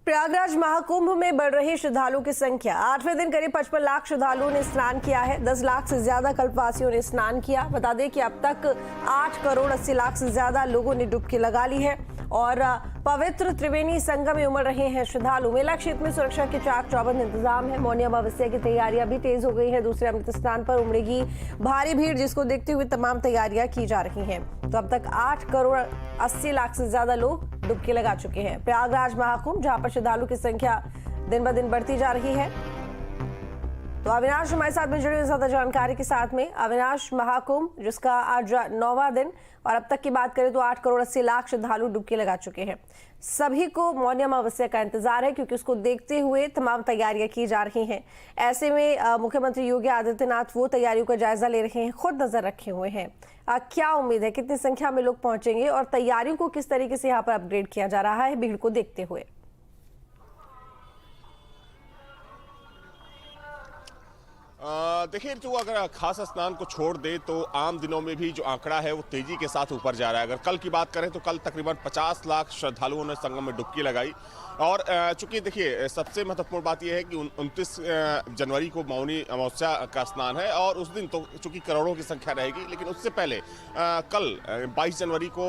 प्रयागराज महाकुंभ में बढ़ रही श्रद्धालुओं की संख्या। 8वें दिन करीब 55 लाख श्रद्धालुओं ने स्नान किया है। 10 लाख से ज्यादा कल्पवासियों ने स्नान किया। बता दें कि अब तक 8 करोड़ 80 लाख से ज्यादा लोगों ने डुबकी लगा ली है और पवित्र त्रिवेणी संगम में उमड़ रहे हैं श्रद्धालु। मेला क्षेत्र में सुरक्षा के चाक चौबंद इंतजाम है। मौनी अमावस्या की तैयारियां भी तेज हो गई है। दूसरे अमृत स्नान पर उमड़ेगी भारी भीड़, जिसको देखते हुए तमाम तैयारियां की जा रही हैं। तो अब तक 8 करोड़ 80 लाख से ज्यादा लोग डुबकी लगा चुके हैं। प्रयागराज महाकुंभ, जहां पर श्रद्धालु की संख्या दिन ब दिन बढ़ती जा रही है। तो अविनाश हमारे साथ में जुड़े हुए ज्यादा जानकारी के साथ में। अविनाश, महाकुंभ जिसका आज 9वां दिन और अब तक की बात करें तो 8 करोड़ 80 लाख श्रद्धालु डुबकी लगा चुके हैं। सभी को मौनी अमावस्या का इंतजार है, क्योंकि उसको देखते हुए तमाम तैयारियां की जा रही हैं। ऐसे में मुख्यमंत्री योगी आदित्यनाथ वो तैयारियों का जायजा ले रहे हैं, खुद नजर रखे हुए हैं। क्या उम्मीद है, कितनी संख्या में लोग पहुंचेंगे और तैयारियों को किस तरीके से यहाँ पर अपग्रेड किया जा रहा है भीड़ को देखते हुए? देखिए, तो अगर खास स्नान को छोड़ दे तो आम दिनों में भी जो आंकड़ा है वो तेजी के साथ ऊपर जा रहा है। अगर कल की बात करें तो कल तकरीबन 50 लाख श्रद्धालुओं ने संगम में डुबकी लगाई। और चूंकि देखिए, सबसे महत्वपूर्ण बात यह है कि 29 जनवरी को मौनी अमावस्या का स्नान है और उस दिन तो चूंकि करोड़ों की संख्या रहेगी, लेकिन उससे पहले कल 22 जनवरी को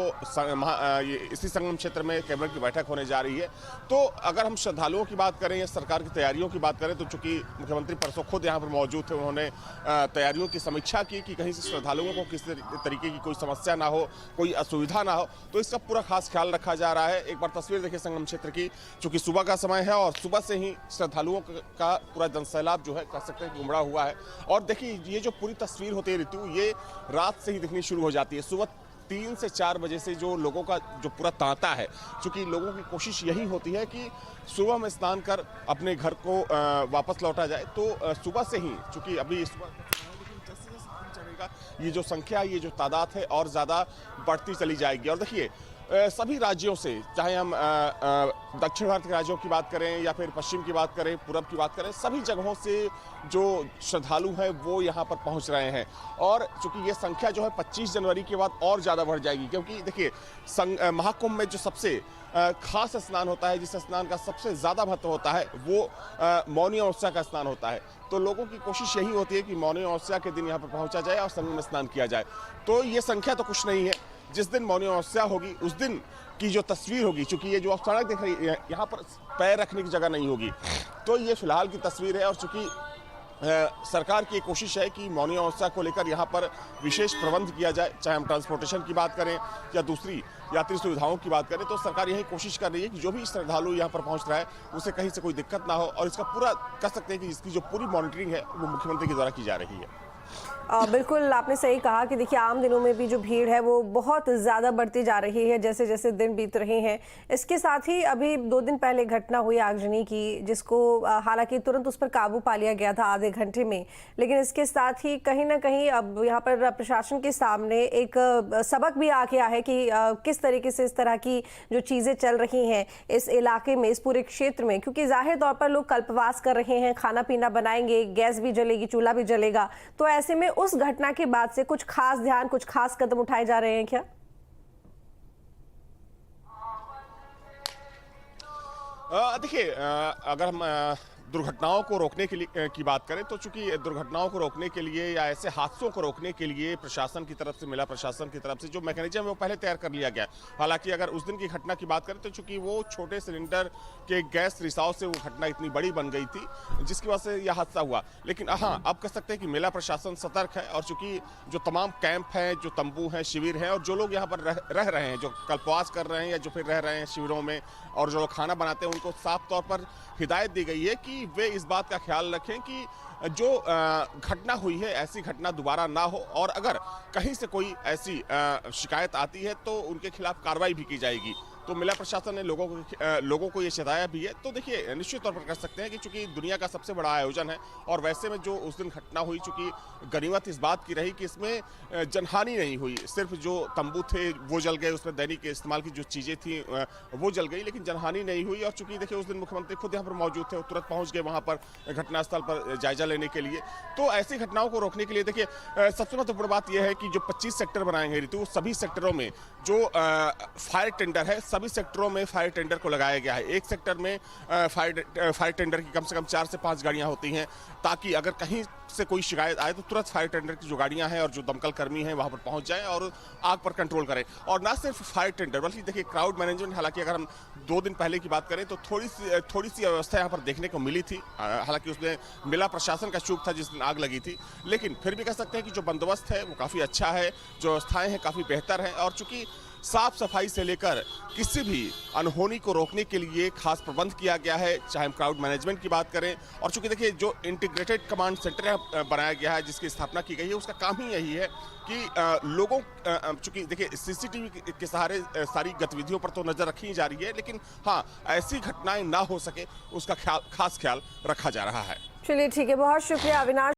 इसी संगम क्षेत्र में कैबिनेट की बैठक होने जा रही है। तो अगर हम श्रद्धालुओं की बात करें या सरकार की तैयारियों की बात करें तो चूंकि मुख्यमंत्री परसों खुद यहाँ पर मौजूद थे, उन्होंने तैयारियों की समीक्षा की कि कहीं से श्रद्धालुओं को किसी तरीके की कोई समस्या ना हो, कोई असुविधा ना हो। तो इसका पूरा खास ख्याल रखा जा रहा है। एक बार तस्वीर देखिए संगम क्षेत्र की, चूंकि सुबह का समय है और सुबह से ही श्रद्धालुओं का पूरा जनसैलाब जो है कह सकते हैं कि उमड़ा हुआ है। और देखिए, ये जो पूरी तस्वीर होती है ऋतु, ये रात से ही दिखनी शुरू हो जाती है। सुबह 3 से 4 बजे से जो लोगों का जो पूरा तांता है, क्योंकि लोगों की कोशिश यही होती है कि सुबह में स्नान कर अपने घर को वापस लौटा जाए। तो सुबह से ही, चूंकि अभी सुबह, लेकिन जैसे जैसे दिन चढ़ेगा ये जो संख्या, ये जो तादाद है और ज़्यादा बढ़ती चली जाएगी। और देखिए, सभी राज्यों से, चाहे हम दक्षिण भारत के राज्यों की बात करें या फिर पश्चिम की बात करें, पूरब की बात करें, सभी जगहों से जो श्रद्धालु हैं वो यहाँ पर पहुँच रहे हैं। और चूंकि ये संख्या जो है 25 जनवरी के बाद और ज़्यादा बढ़ जाएगी, क्योंकि देखिए महाकुंभ में जो सबसे खास स्नान होता है, जिस स्नान का सबसे ज़्यादा महत्व होता है, वो मौनी अमावस्या का स्नान होता है। तो लोगों की कोशिश यही होती है कि मौनी अमावस्या के दिन यहाँ पर पहुँचा जाए और संगम में स्नान किया जाए। तो ये संख्या तो कुछ नहीं है। जिस दिन मौनी अमावस्या होगी उस दिन की जो तस्वीर होगी, चूंकि ये जो आप सड़क देख रही है, यहाँ पर पैर रखने की जगह नहीं होगी। तो ये फिलहाल की तस्वीर है। और चूंकि सरकार की कोशिश है कि मौनी अमावस्या को लेकर यहाँ पर विशेष प्रबंध किया जाए, चाहे हम ट्रांसपोर्टेशन की बात करें या दूसरी यात्री सुविधाओं की बात करें, तो सरकार यही कोशिश कर रही है कि जो भी श्रद्धालु यहाँ पर पहुँच रहा है उसे कहीं से कोई दिक्कत ना हो। और इसका पूरा कह सकते हैं कि इसकी जो पूरी मॉनिटरिंग है वो मुख्यमंत्री के द्वारा की जा रही है। बिल्कुल, आपने सही कहा कि देखिए, आम दिनों में भी जो भीड़ है वो बहुत ज़्यादा बढ़ती जा रही है जैसे जैसे दिन बीत रहे हैं। इसके साथ ही अभी 2 दिन पहले घटना हुई आगजनी की, जिसको हालांकि तुरंत उस पर काबू पा लिया गया था आधे घंटे में। लेकिन इसके साथ ही कहीं ना कहीं अब यहाँ पर प्रशासन के सामने एक सबक भी आ गया है कि किस तरीके से इस तरह की जो चीज़ें चल रही हैं इस इलाके में, इस पूरे क्षेत्र में, क्योंकि जाहिर तौर पर लोग कल्पवास कर रहे हैं, खाना पीना बनाएंगे, गैस भी जलेगी, चूल्हा भी जलेगा। तो ऐसे में उस घटना के बाद से कुछ खास ध्यान, कुछ खास कदम उठाए जा रहे हैं क्या? देखिए, अगर हम दुर्घटनाओं को रोकने के लिए की बात करें तो चूंकि दुर्घटनाओं को रोकने के लिए या ऐसे हादसों को रोकने के लिए प्रशासन की तरफ से, मेला प्रशासन की तरफ से जो मैकेनिज्म है वो पहले तैयार कर लिया गया। हालांकि अगर उस दिन की घटना की बात करें तो चूंकि वो छोटे सिलेंडर के गैस रिसाव से वो घटना इतनी बड़ी बन गई थी, जिसकी वजह से यह हादसा हुआ। लेकिन हाँ, अब कह सकते हैं कि मेला प्रशासन सतर्क है। और चूंकि जो तमाम कैंप हैं, जो तंबू हैं, शिविर हैं, और जो लोग यहाँ पर रह रहे हैं, जो कल्पवास कर रहे हैं या जो फिर रह रहे हैं शिविरों में, और जो लोग खाना बनाते हैं, उनको साफ तौर पर हिदायत दी गई है कि वे इस बात का ख्याल रखें कि जो घटना हुई है ऐसी घटना दोबारा ना हो। और अगर कहीं से कोई ऐसी शिकायत आती है तो उनके खिलाफ कार्रवाई भी की जाएगी। तो मेला प्रशासन ने लोगों को ये चेताया भी है। तो देखिए, निश्चित तौर पर कह सकते हैं कि चूंकि दुनिया का सबसे बड़ा आयोजन है और वैसे में जो उस दिन घटना हुई, चूंकि गनीमत इस बात की रही कि इसमें जनहानि नहीं हुई, सिर्फ जो तंबू थे वो जल गए, उसमें दैनिक इस्तेमाल की जो चीज़ें थी वो जल गई, लेकिन जनहानि नहीं हुई। और चूंकि देखिए, उस दिन मुख्यमंत्री खुद यहाँ पर मौजूद थे, तुरंत पहुँच गए वहाँ पर घटनास्थल पर जायजा लेने के लिए। तो ऐसी घटनाओं को रोकने के लिए देखिए, सबसे महत्वपूर्ण बात यह है कि जो 25 सेक्टर बनाए हैं ऋतु, सभी सेक्टरों में जो फायर टेंडर है सभी सेक्टरों में फायर टेंडर को लगाया गया है। एक सेक्टर में फायर टेंडर की कम से कम 4 से 5 गाड़ियां होती हैं, ताकि अगर कहीं से कोई शिकायत आए तो तुरंत फायर टेंडर की जो गाड़ियां हैं और जो दमकल कर्मी हैं वहां पर पहुंच जाएं और आग पर कंट्रोल करें। और ना सिर्फ फायर टेंडर बल्कि देखिए क्राउड मैनेजमेंट, हालांकि अगर हम 2 दिन पहले की बात करें तो थोड़ी सी अव्यवस्था यहाँ पर देखने को मिली थी। हालांकि उसमें मिला प्रशासन का चूक था जिस दिन आग लगी थी, लेकिन फिर भी कह सकते हैं कि जो बंदोबस्त है वो काफ़ी अच्छा है, जो व्यवस्थाएं हैं काफ़ी बेहतर हैं। और चूंकि साफ सफाई से लेकर किसी भी अनहोनी को रोकने के लिए खास प्रबंध किया गया है, चाहे हम क्राउड मैनेजमेंट की बात करें। और चूंकि देखिए जो इंटीग्रेटेड कमांड सेंटर बनाया गया है, जिसकी स्थापना की गई है, उसका काम ही यही है कि लोगों चूंकि देखिए सीसीटीवी के सहारे सारी गतिविधियों पर तो नजर रखी जा रही है, लेकिन हाँ ऐसी घटनाएं ना हो सके उसका खास ख्याल रखा जा रहा है। चलिए ठीक है, बहुत शुक्रिया अविनाश।